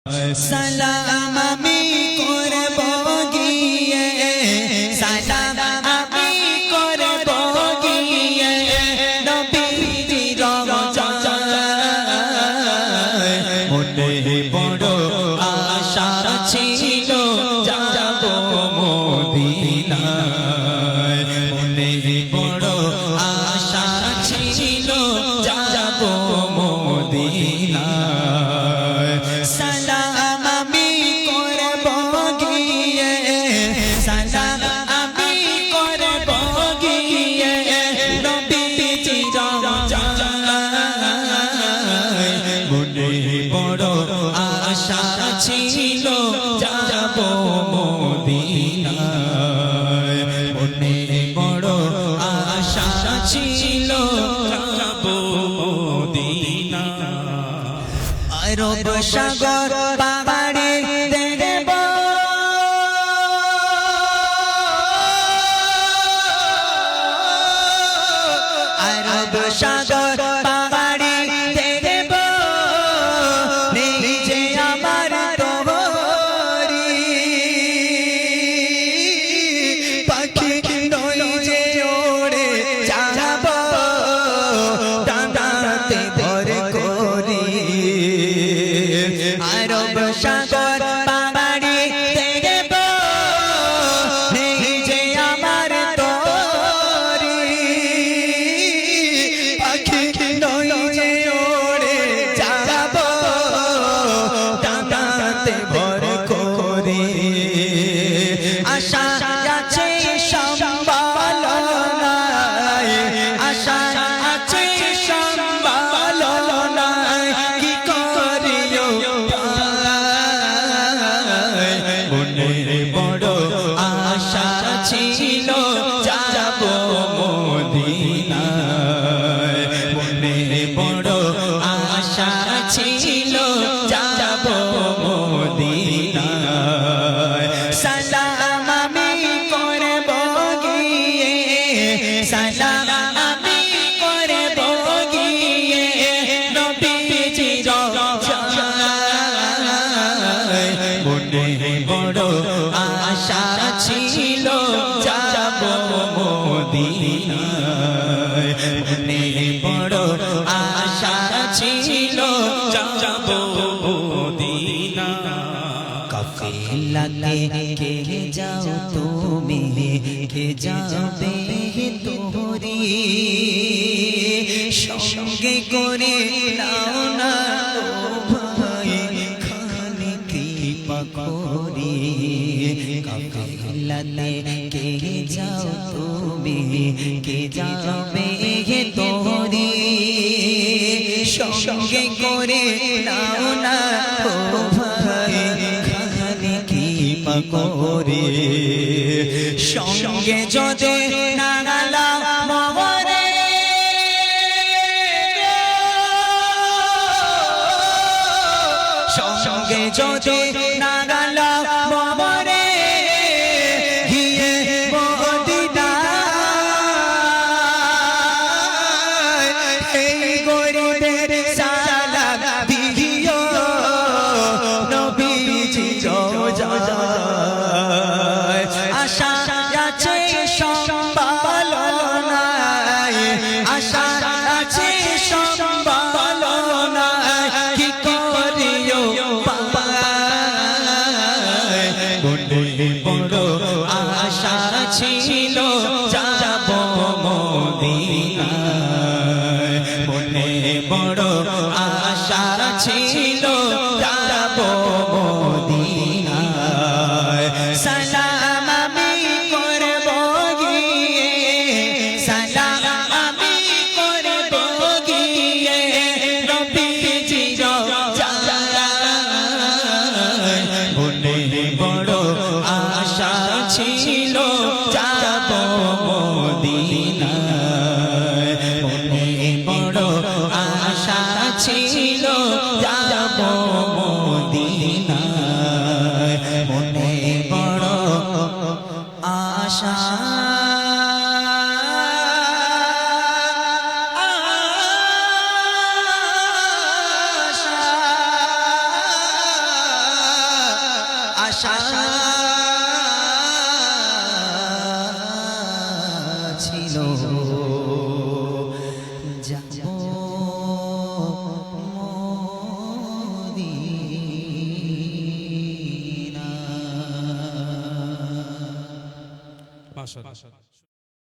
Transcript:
সালাম আমি করব গিয়ে, সালাম আমি করব গিয়ে নবীজির রওজায়। মনে বড় আশা ছিল যাব মদিনায়, মনে বড় আশা ছিল যাব মদিনায়। সালাম আমি করব গিয়ে, সালাম আমি করব গিয়ে নবীজির রওজায়। মনে বড় আশা ছিল যাব মদিনায়, মনে বড় আশা ছিল যাব মদিনায়। আরব সাগর পাহাড়ে দেখব, আরব সাগর পাহাড়ে দেখব, নিজে আমার তোরি পাখি নই যে ওড়ে যাব, ডানাতে ভর করি। আরব সাগর পাহাড়ে দেখব, নিজে আমার তোরি পাখি নই যে ওড়ে যাব, ডানাতে ভর করি। আশা আছে সম্বল নাই, আশা আছে সম্বল নাই, কি করিও পাই। মনে বড় আশা ছিল যাব মদিনায়, মনে বড় আশা ছিল যাব মদিনায়। সালাম আমি করব গিয়ে, সালাম আমি করব গিয়ে নবীজির রওজায়। মনে বড় আশা ছিল যাব মদিনায়, মনে বড় আশা ছিল যাব মদিনায়। কাফেলাতে কে যাও তুমি, কে যাবে তোরি সঙ্গে করে নাও না ও ভাই, খালি কৃপা করি। কাফেলাতে কে যাও তুমি, কে যাবে তোরি সঙ্গে করে নাও না ও ভাই, খালি কৃপা করে। সঙ্গে যদি না গেলাম মরে, সঙ্গে যদি না গেলাম মরে, গিয়ে মদিনায় এই গরিবের সালাম দিও নবীজির রওজায়। আশা আছে সম্বল নাই, আশা আছে সম্বল নাই, কি করিও পাই। আশা ছিল যাব মদিনা। মাশাআল্লাহ।